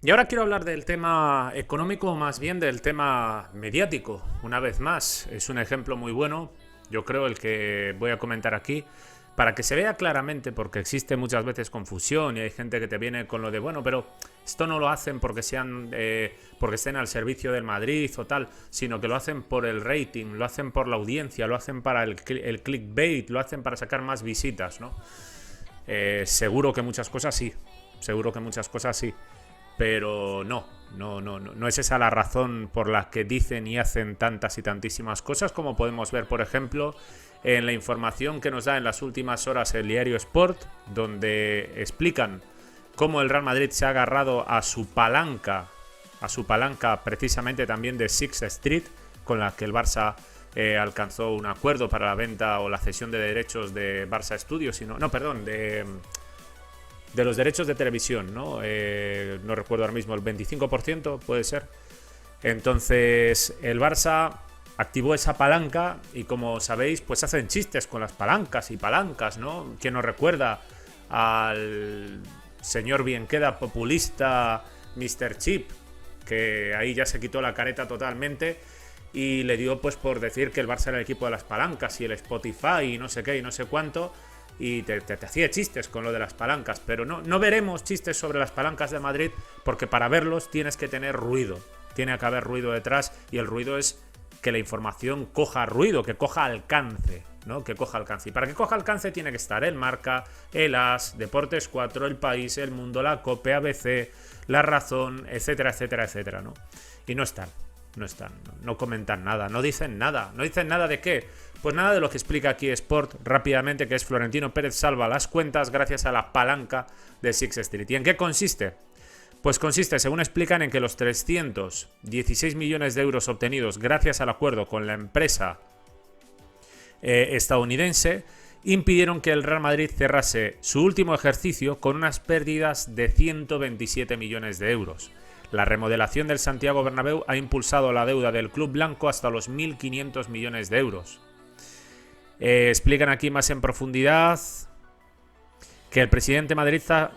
Y ahora quiero hablar del tema económico, más bien del tema mediático. Una vez más, es un ejemplo muy bueno, yo creo, el que voy a comentar aquí, para que se vea claramente, porque existe muchas veces confusión y hay gente que te viene con lo de, bueno, pero esto no lo hacen porque porque estén al servicio del Madrid o tal, sino que lo hacen por el rating, lo hacen por la audiencia, lo hacen para el clickbait, lo hacen para sacar más visitas, ¿no? Seguro que muchas cosas sí, seguro que muchas cosas sí. Pero no es esa la razón por la que dicen y hacen tantas y tantísimas cosas, como podemos ver, por ejemplo, en la información que nos da en las últimas horas el diario Sport, donde explican cómo el Real Madrid se ha agarrado a su palanca precisamente también de Sixth Street, con la que el Barça alcanzó un acuerdo para la venta o la cesión de derechos de Barça Studios, perdón, de los derechos de televisión, ¿no? No recuerdo ahora mismo, el 25% puede ser. Entonces el Barça activó esa palanca y, como sabéis, pues hacen chistes con las palancas y palancas, ¿no? ¿Quién nos recuerda al señor bienqueda populista Mr. Chip? Que ahí ya se quitó la careta totalmente y le dio pues por decir que el Barça era el equipo de las palancas y el Spotify y no sé qué y no sé cuánto, y te hacía chistes con lo de las palancas, pero no veremos chistes sobre las palancas de Madrid, porque para verlos tienes que tener ruido, tiene que haber ruido detrás, y el ruido es que la información coja ruido, que coja alcance, ¿no? Que coja alcance. Y para que coja alcance tiene que estar el Marca, el As, Deportes 4, El País, El Mundo, La COPE, ABC, La Razón, etcétera, etcétera, etcétera, ¿no? Y no están. No comentan nada, no dicen nada. ¿No dicen nada de qué? Pues nada de lo que explica aquí Sport rápidamente, que es Florentino Pérez salva las cuentas gracias a la palanca de Sixth Street. ¿Y en qué consiste? Pues consiste, según explican, en que los 316 millones de euros obtenidos gracias al acuerdo con la empresa estadounidense impidieron que el Real Madrid cerrase su último ejercicio con unas pérdidas de 127 millones de euros. La remodelación del Santiago Bernabéu ha impulsado la deuda del club blanco hasta los 1.500 millones de euros. Explican aquí más en profundidad que el presidente madridista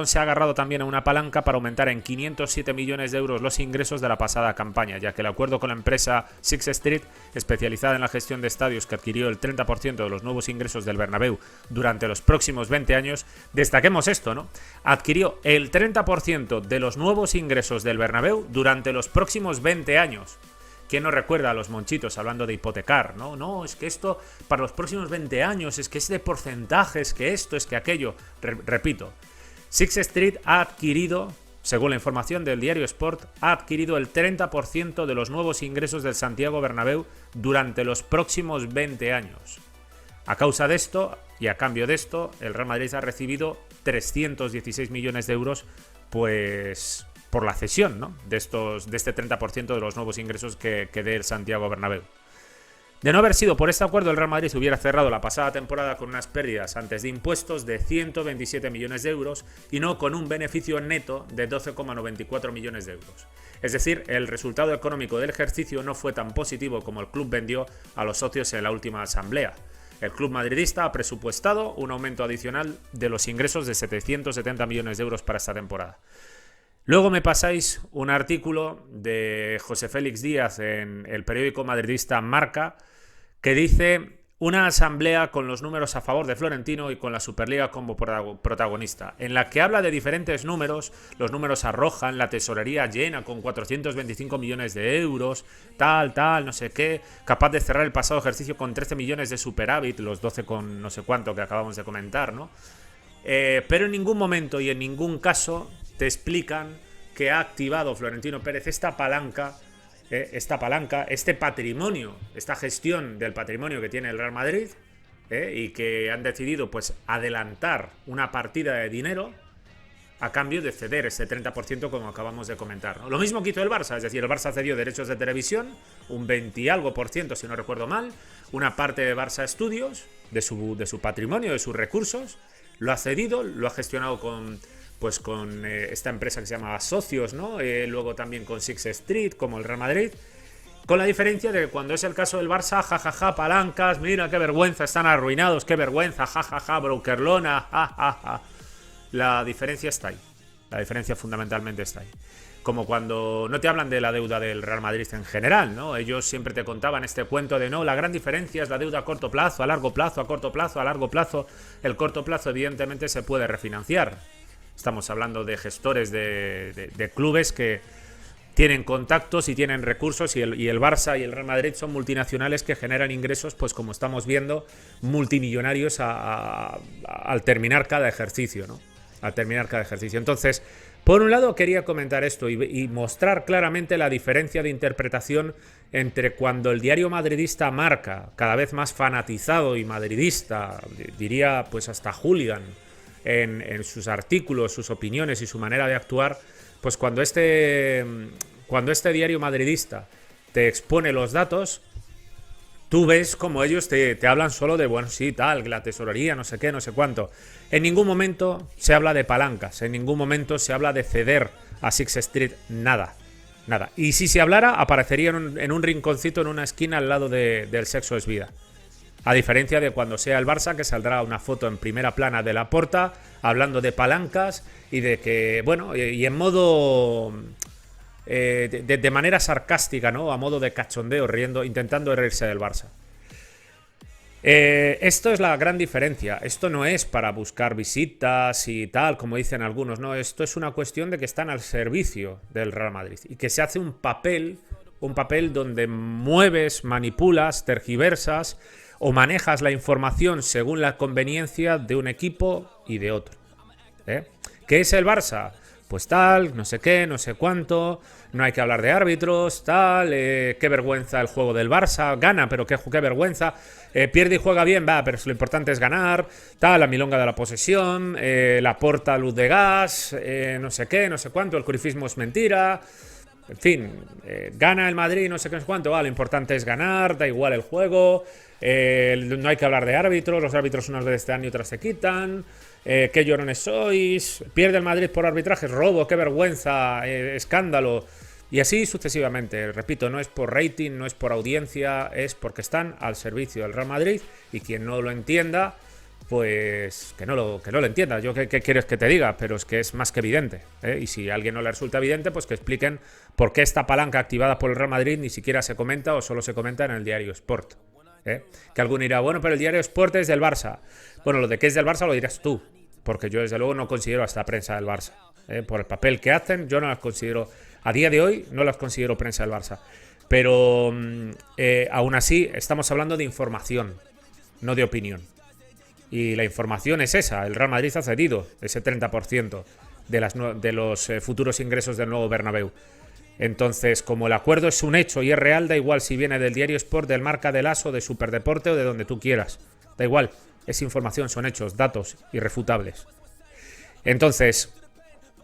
se ha agarrado también a una palanca para aumentar en 507 millones de euros los ingresos de la pasada campaña, ya que el acuerdo con la empresa Sixth Street, especializada en la gestión de estadios, que adquirió el 30% de los nuevos ingresos del Bernabéu durante los próximos 20 años, destaquemos esto, ¿no? Adquirió el 30% de los nuevos ingresos del Bernabéu durante los próximos 20 años. ¿Quién nos recuerda a los monchitos hablando de hipotecar? No, es que esto para los próximos 20 años, es que es de porcentajes, que esto, es que aquello. Repito, Sixth Street ha adquirido, según la información del diario Sport, ha adquirido el 30% de los nuevos ingresos del Santiago Bernabéu durante los próximos 20 años. A causa de esto, y a cambio de esto, el Real Madrid ha recibido 316 millones de euros, pues por la cesión, ¿no? de este 30% de los nuevos ingresos que dé el Santiago Bernabéu. De no haber sido por este acuerdo, el Real Madrid hubiera cerrado la pasada temporada con unas pérdidas antes de impuestos de 127 millones de euros y no con un beneficio neto de 12,94 millones de euros. Es decir, el resultado económico del ejercicio no fue tan positivo como el club vendió a los socios en la última asamblea. El club madridista ha presupuestado un aumento adicional de los ingresos de 770 millones de euros para esta temporada. Luego me pasáis un artículo de José Félix Díaz en el periódico madridista Marca, que dice: una asamblea con los números a favor de Florentino y con la Superliga como protagonista, en la que habla de diferentes números. Los números arrojan la tesorería llena con 425 millones de euros, tal, no sé qué, capaz de cerrar el pasado ejercicio con 13 millones de superávit, los 12 con no sé cuánto que acabamos de comentar, ¿no? Pero en ningún momento y en ningún caso te explican que ha activado Florentino Pérez esta palanca, este patrimonio, esta gestión del patrimonio que tiene el Real Madrid, y que han decidido pues adelantar una partida de dinero a cambio de ceder ese 30%, como acabamos de comentar, ¿no? Lo mismo que hizo el Barça, es decir, el Barça cedió derechos de televisión, un 20 y algo por ciento, si no recuerdo mal, una parte de Barça Studios, de su patrimonio, de sus recursos, lo ha cedido, lo ha gestionado con esta empresa que se llama Socios, ¿no? Luego también con Sixth Street, como el Real Madrid. Con la diferencia de que cuando es el caso del Barça, jajaja, palancas, mira qué vergüenza, están arruinados, qué vergüenza, jajaja, brokerlona, jajaja. La diferencia está ahí. La diferencia fundamentalmente está ahí. Como cuando no te hablan de la deuda del Real Madrid en general, ¿no? Ellos siempre te contaban este cuento de no, la gran diferencia es la deuda a corto plazo, a largo plazo, a corto plazo, a largo plazo. El corto plazo evidentemente se puede refinanciar. Estamos hablando de gestores de clubes que tienen contactos y tienen recursos, y el Barça y el Real Madrid son multinacionales que generan ingresos, pues como estamos viendo, multimillonarios al terminar cada ejercicio, ¿no? Al terminar cada ejercicio. Entonces, por un lado quería comentar esto y mostrar claramente la diferencia de interpretación entre cuando el diario madridista Marca, cada vez más fanatizado y madridista, diría pues hasta hooligan en sus artículos, sus opiniones y su manera de actuar, pues cuando este diario madridista te expone los datos, tú ves como ellos te hablan solo de, bueno, sí, tal, la tesorería, no sé qué, no sé cuánto. En ningún momento se habla de palancas, en ningún momento se habla de ceder a Six Street, nada, nada. Y si se hablara, aparecería en un rinconcito, en una esquina al lado del Sexo es Vida. A diferencia de cuando sea el Barça, que saldrá una foto en primera plana de Laporta, hablando de palancas y de que, bueno, y en modo... de manera sarcástica, ¿no? A modo de cachondeo, riendo, intentando reírse del Barça. Esto es la gran diferencia. Esto no es para buscar visitas y tal, como dicen algunos, no. Esto es una cuestión de que están al servicio del Real Madrid y que se hace un papel donde mueves, manipulas, tergiversas o manejas la información según la conveniencia de un equipo y de otro. ¿Qué es el Barça? Pues tal, no sé qué, no sé cuánto, no hay que hablar de árbitros, tal, qué vergüenza el juego del Barça, gana, pero qué vergüenza, pierde y juega bien, va, pero lo importante es ganar, tal, la milonga de la posesión, Laporta, luz de gas, no sé qué, no sé cuánto, el cruyffismo es mentira, en fin, gana el Madrid, no sé qué, no sé cuánto, va, lo importante es ganar, da igual el juego, no hay que hablar de árbitros, los árbitros unas veces te dan y otras se quitan. Qué llorones sois, pierde el Madrid por arbitraje, robo, qué vergüenza, escándalo, y así sucesivamente. Repito, no es por rating, no es por audiencia, es porque están al servicio del Real Madrid, y quien no lo entienda, pues que no lo entienda. Yo qué quieres que te diga, pero es que es más que evidente, y si a alguien no le resulta evidente, pues que expliquen por qué esta palanca activada por el Real Madrid ni siquiera se comenta o solo se comenta en el diario Sport. Que alguno dirá, bueno, pero el diario Sport es del Barça. Bueno, lo de que es del Barça lo dirás tú, porque yo desde luego no considero a esta prensa del Barça. Por el papel que hacen, yo no las considero, a día de hoy, no las considero prensa del Barça. Pero aún así, estamos hablando de información, no de opinión. Y la información es esa, el Real Madrid ha cedido ese 30% de los futuros ingresos del nuevo Bernabéu. Entonces, como el acuerdo es un hecho y es real, da igual si viene del diario Sport, del Marca, del ASO, de Superdeporte o de donde tú quieras. Da igual, es información, son hechos, datos irrefutables. Entonces,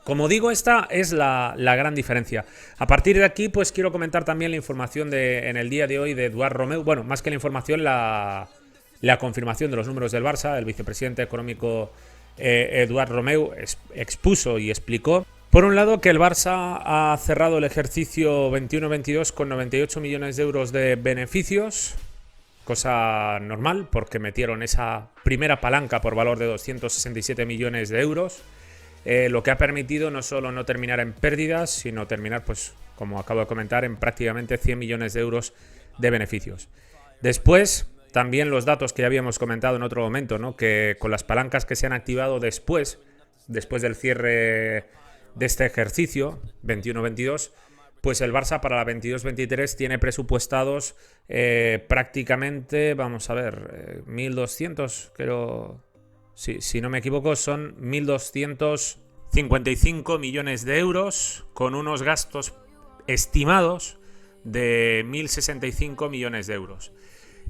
como digo, esta es la gran diferencia. A partir de aquí, pues quiero comentar también la información en el día de hoy de Eduard Romeu. Bueno, más que la información, la confirmación de los números del Barça. El vicepresidente económico Eduard Romeu expuso y explicó, por un lado, que el Barça ha cerrado el ejercicio 21-22 con 98 millones de euros de beneficios, cosa normal porque metieron esa primera palanca por valor de 267 millones de euros, lo que ha permitido no solo no terminar en pérdidas, sino terminar, pues como acabo de comentar, en prácticamente 100 millones de euros de beneficios. Después, también los datos que ya habíamos comentado en otro momento, ¿no? Que con las palancas que se han activado después del cierre de este ejercicio 21-22, pues el Barça para la 22-23 tiene presupuestados prácticamente, vamos a ver, 1.200, creo, si no me equivoco, son 1.255 millones de euros con unos gastos estimados de 1.065 millones de euros.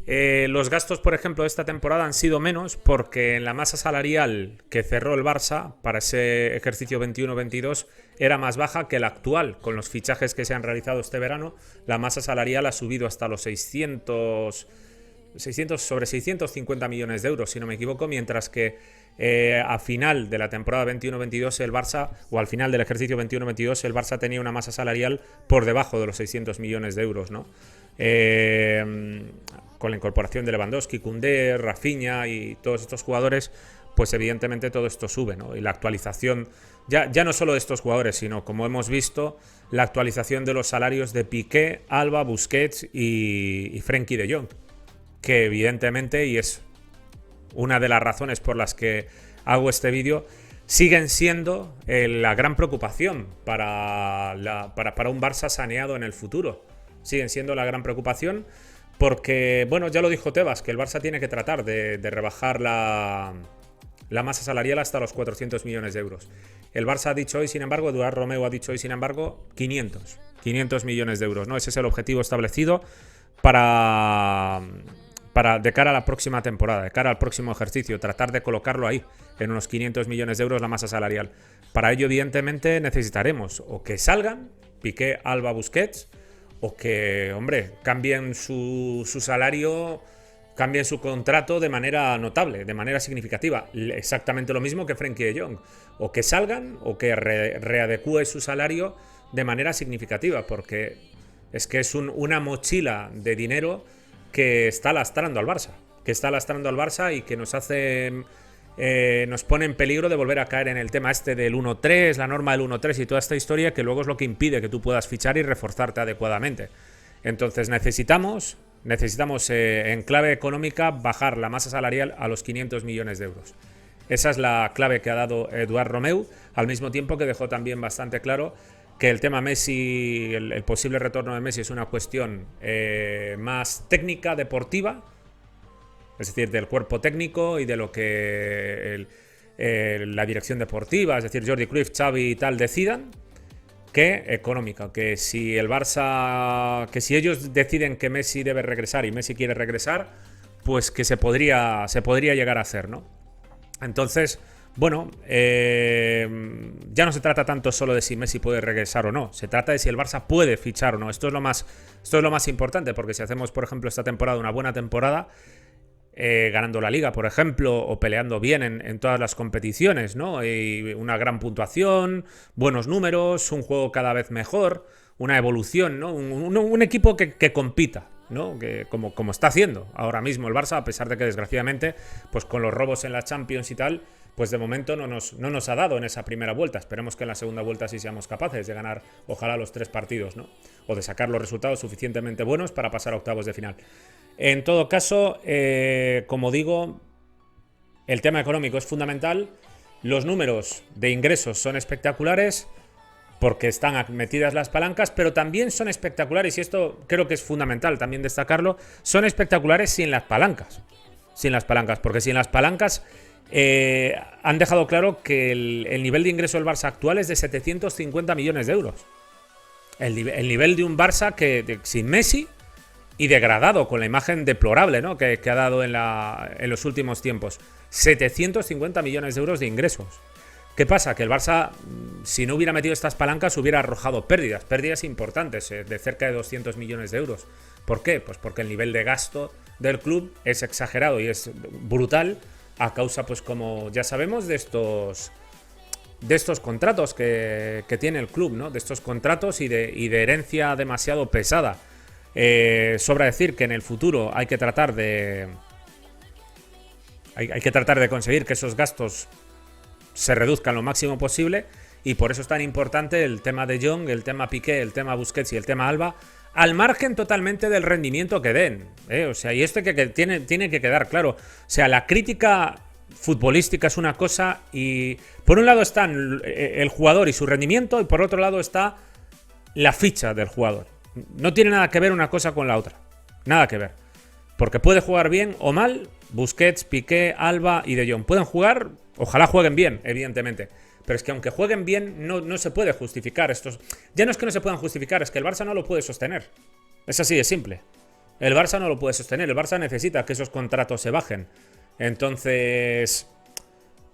Los gastos, por ejemplo, de esta temporada han sido menos porque en la masa salarial que cerró el Barça para ese ejercicio 21-22 era más baja que la actual. Con los fichajes que se han realizado este verano, la masa salarial ha subido hasta los 650 millones de euros, si no me equivoco, mientras que a final de la temporada 21-22 el Barça, o al final del ejercicio 21-22, el Barça tenía una masa salarial por debajo de los 600 millones de euros, ¿no? Con la incorporación de Lewandowski, Koundé, Rafinha y todos estos jugadores, pues evidentemente todo esto sube, ¿no? Y la actualización, ya no solo de estos jugadores, sino como hemos visto, la actualización de los salarios de Piqué, Alba, Busquets y Frenkie de Jong, que evidentemente, y es una de las razones por las que hago este vídeo, siguen siendo la gran preocupación para un Barça saneado en el futuro. Siguen siendo la gran preocupación porque, bueno, ya lo dijo Tebas, que el Barça tiene que tratar de rebajar la masa salarial hasta los 400 millones de euros. El Barça ha dicho hoy, sin embargo, Eduard Romeu ha dicho hoy, sin embargo, 500 millones de euros, ¿no? Ese es el objetivo establecido de cara a la próxima temporada, de cara al próximo ejercicio, tratar de colocarlo ahí, en unos 500 millones de euros la masa salarial. Para ello, evidentemente, necesitaremos o que salgan Piqué, Alba, Busquets, o que, hombre, cambien su salario, cambien su contrato de manera notable, de manera significativa. Exactamente lo mismo que Frenkie de Jong. O que salgan o que readecúe su salario de manera significativa, porque es que es una mochila de dinero que está lastrando al Barça. Y que nos hace... nos pone en peligro de volver a caer en el tema este del 1-3, la norma del 1-3 y toda esta historia, que luego es lo que impide que tú puedas fichar y reforzarte adecuadamente. Entonces necesitamos en clave económica bajar la masa salarial a los 500 millones de euros. Esa es la clave que ha dado Eduard Romeu, al mismo tiempo que dejó también bastante claro que el tema Messi, el posible retorno de Messi, es una cuestión más técnica, deportiva, es decir, del cuerpo técnico y de lo que la dirección deportiva, es decir, Jordi Cruyff, Xavi y tal, decidan, que económica, que si el Barça, que si ellos deciden que Messi debe regresar y Messi quiere regresar, pues que se podría llegar a hacer, ¿no? Entonces, bueno, ya no se trata tanto solo de si Messi puede regresar o no, se trata de si el Barça puede fichar o no. Esto es lo más importante, porque si hacemos, por ejemplo, esta temporada una buena temporada, ganando la Liga, por ejemplo, o peleando bien en todas las competiciones, ¿no? Y una gran puntuación, buenos números, un juego cada vez mejor, una evolución, ¿no? Un equipo que compita, ¿no? Que como está haciendo ahora mismo el Barça, a pesar de que desgraciadamente, pues con los robos en la Champions y tal, pues de momento no nos ha dado en esa primera vuelta. Esperemos que en la segunda vuelta sí seamos capaces de ganar, ojalá, los 3 partidos, ¿no? O de sacar los resultados suficientemente buenos para pasar a octavos de final. En todo caso, como digo, el tema económico es fundamental. Los números de ingresos son espectaculares porque están metidas las palancas, pero también son espectaculares, y esto creo que es fundamental también destacarlo, son espectaculares sin las palancas. Porque sin las palancas han dejado claro que el nivel de ingreso del Barça actual es de 750 millones de euros. El nivel de un Barça sin Messi y degradado, con la imagen deplorable, ¿no? que ha dado en los últimos tiempos. 750 millones de euros de ingresos. ¿Qué pasa? Que el Barça, si no hubiera metido estas palancas, hubiera arrojado pérdidas importantes, de cerca de 200 millones de euros. ¿Por qué? Pues porque el nivel de gasto del club es exagerado y es brutal a causa, pues como ya sabemos, de estos contratos que tiene el club, ¿no? De estos contratos y de herencia demasiado pesada. Sobra decir que en el futuro hay que tratar de conseguir que esos gastos se reduzcan lo máximo posible, y por eso es tan importante el tema de Jong, el tema Piqué, el tema Busquets y el tema Alba, al margen totalmente del rendimiento que den, o sea, y esto que tiene que quedar claro. O sea, la crítica futbolística es una cosa, y por un lado está el jugador y su rendimiento, y por otro lado está la ficha del jugador. No tiene nada que ver una cosa con la otra, nada que ver, porque puede jugar bien o mal Busquets, Piqué, Alba y De Jong. Pueden jugar, ojalá jueguen bien, evidentemente, pero es que aunque jueguen bien no se puede justificar estos. Ya no es que no se puedan justificar, es que el Barça no lo puede sostener. Es así de simple. El Barça no lo puede sostener, el Barça necesita que esos contratos se bajen. Entonces,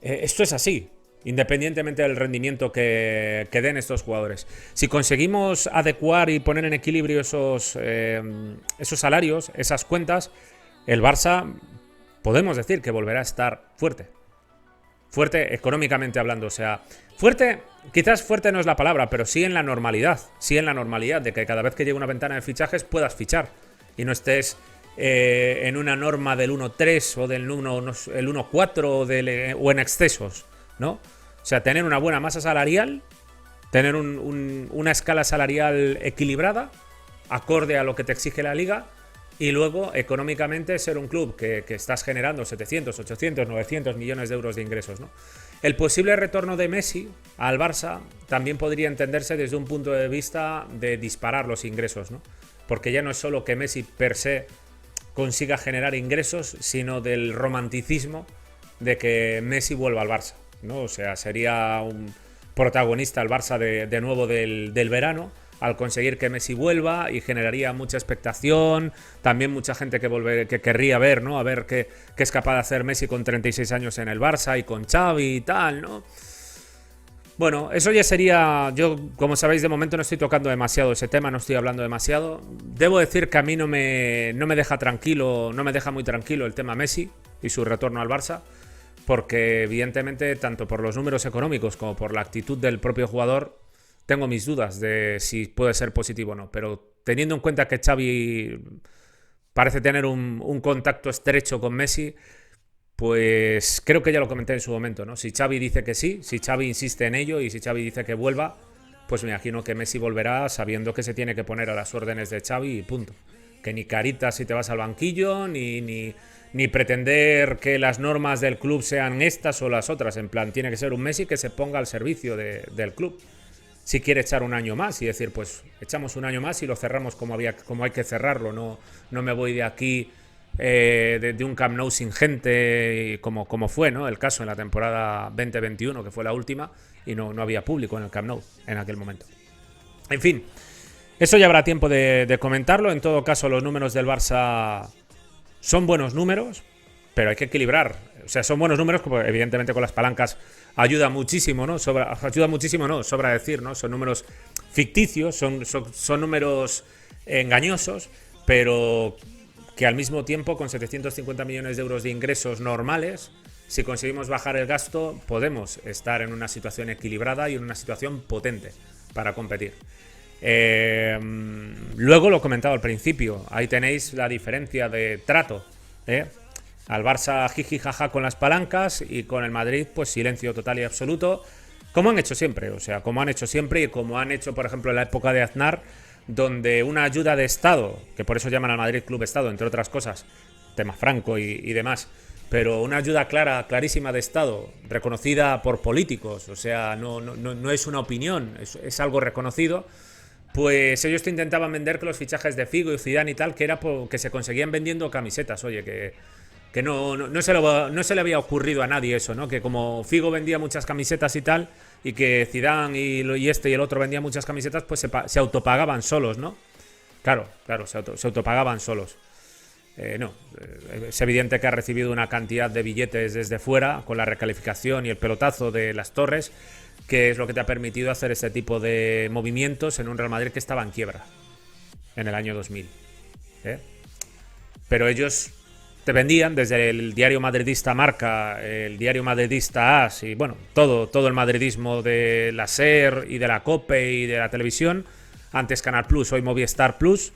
esto es así, independientemente del rendimiento que den estos jugadores. Si conseguimos adecuar y poner en equilibrio esos salarios, esas cuentas, el Barça podemos decir que volverá a estar fuerte. Fuerte económicamente hablando, o sea, fuerte, quizás fuerte no es la palabra, pero sí en la normalidad. Sí en la normalidad de que cada vez que llegue una ventana de fichajes puedas fichar y no estés en una norma del 1.3 o del 1, el 1.4 o en excesos, ¿no? O sea, tener una buena masa salarial, tener una escala salarial equilibrada, acorde a lo que te exige la liga, y luego económicamente ser un club que estás generando 700, 800, 900 millones de euros de ingresos, ¿no? El posible retorno de Messi al Barça también podría entenderse desde un punto de vista de disparar los ingresos, ¿no? Porque ya no es solo que Messi per se consiga generar ingresos, sino del romanticismo de que Messi vuelva al Barça, ¿no? O sea, sería un protagonista el Barça de nuevo del verano al conseguir que Messi vuelva, y generaría mucha expectación, también mucha gente que querría ver, ¿no? A ver qué es capaz de hacer Messi con 36 años en el Barça y con Xavi y tal, ¿no? Bueno, eso ya sería... Yo, como sabéis, de momento no estoy tocando demasiado ese tema, no estoy hablando demasiado. Debo decir que a mí no me deja tranquilo, no me deja muy tranquilo el tema Messi y su retorno al Barça, porque evidentemente, tanto por los números económicos como por la actitud del propio jugador, tengo mis dudas de si puede ser positivo o no. Pero teniendo en cuenta que Xavi parece tener un contacto estrecho con Messi, pues creo que ya lo comenté en su momento, ¿no? Si Xavi dice que sí, si Xavi insiste en ello y si Xavi dice que vuelva, pues me imagino que Messi volverá sabiendo que se tiene que poner a las órdenes de Xavi y punto. Que ni caritas si te vas al banquillo, ni pretender que las normas del club sean estas o las otras. En plan, tiene que ser un Messi que se ponga al servicio del club. Si quiere echar un año más y decir, pues echamos un año más y lo cerramos como hay que cerrarlo, no me voy de aquí de un Camp Nou sin gente, como fue, ¿no? El caso en la temporada 2021, que fue la última, y no había público en el Camp Nou en aquel momento. En fin, eso ya habrá tiempo de comentarlo. En todo caso, los números del Barça son buenos números, pero hay que equilibrar. O sea, son buenos números, como evidentemente con las palancas ayuda muchísimo, ¿no? Sobra decir, ¿no? Son números ficticios, son números engañosos, pero que al mismo tiempo, con 750 millones de euros de ingresos normales, si conseguimos bajar el gasto, podemos estar en una situación equilibrada y en una situación potente para competir. Luego, lo he comentado al principio, ahí tenéis la diferencia de trato, ¿eh? Al Barça jiji jaja con las palancas, y con el Madrid pues silencio total y absoluto, como han hecho siempre. O sea, como han hecho siempre, y como han hecho, por ejemplo, en la época de Aznar, donde una ayuda de Estado, que por eso llaman al Madrid Club Estado, entre otras cosas, tema Franco y demás, pero una ayuda clarísima de Estado, reconocida por políticos, o sea, no es una opinión, es algo reconocido. Pues ellos te intentaban vender que los fichajes de Figo y Zidane y tal, que era que se conseguían vendiendo camisetas. Oye, que no se le había ocurrido a nadie eso, ¿no? Que como Figo vendía muchas camisetas y tal, y que Zidane y este y el otro vendían muchas camisetas, pues se autopagaban solos, ¿no? Claro, se autopagaban solos. No, es evidente que ha recibido una cantidad de billetes desde fuera, con la recalificación y el pelotazo de las Torres, que es lo que te ha permitido hacer este tipo de movimientos en un Real Madrid que estaba en quiebra en el año 2000. Pero ellos te vendían desde el diario madridista Marca, el diario madridista AS y bueno, todo el madridismo de la SER y de la COPE y de la televisión, antes Canal Plus, hoy Movistar Plus,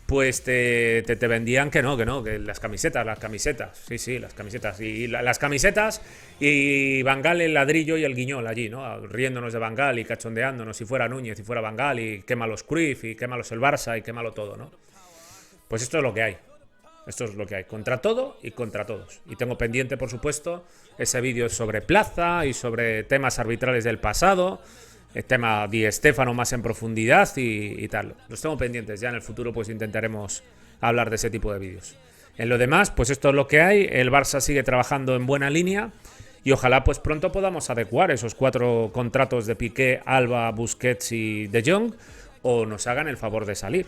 pues te vendían que que las camisetas, sí, las camisetas, y las camisetas, y Van Gaal, el ladrillo y el guiñol allí, ¿no? Riéndonos de Van Gaal y cachondeándonos, si fuera Núñez, si fuera Van Gaal, y qué malos Cruyff, y qué malos el Barça, y qué malo todo, ¿no? Pues esto es lo que hay. Esto es lo que hay, contra todo y contra todos. Y tengo pendiente, por supuesto, ese vídeo sobre Plaza y sobre temas arbitrales del pasado, el tema Di Stéfano más en profundidad y tal. Los tengo pendientes, ya en el futuro pues intentaremos hablar de ese tipo de vídeos. En lo demás, pues esto es lo que hay. El Barça sigue trabajando en buena línea y ojalá pues pronto podamos adecuar esos 4 contratos de Piqué, Alba, Busquets y De Jong, o nos hagan el favor de salir.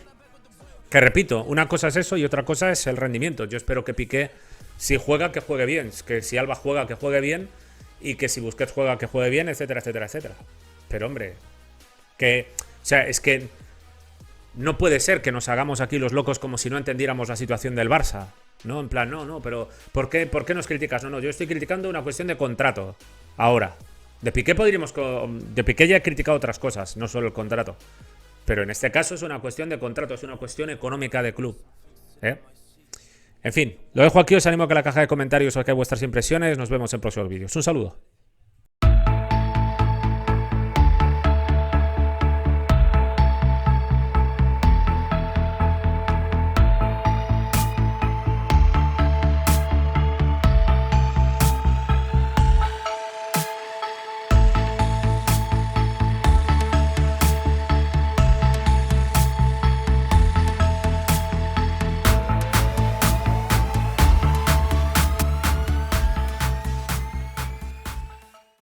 Que repito, una cosa es eso y otra cosa es el rendimiento. Yo espero que Piqué, si juega, que juegue bien, que si Alba juega, que juegue bien, y que si Busquets juega, que juegue bien, etcétera, etcétera, etcétera. Pero hombre, es que no puede ser que nos hagamos aquí los locos como si no entendiéramos la situación del Barça, ¿no? En plan, no, pero ¿por qué nos criticas? No, yo estoy criticando una cuestión de contrato. Ahora, de Piqué ya he criticado otras cosas, no solo el contrato. Pero en este caso es una cuestión de contrato, es una cuestión económica de club, ¿eh? En fin, lo dejo aquí, os animo a que en la caja de comentarios os hagáis vuestras impresiones. Nos vemos en próximos vídeos. Un saludo.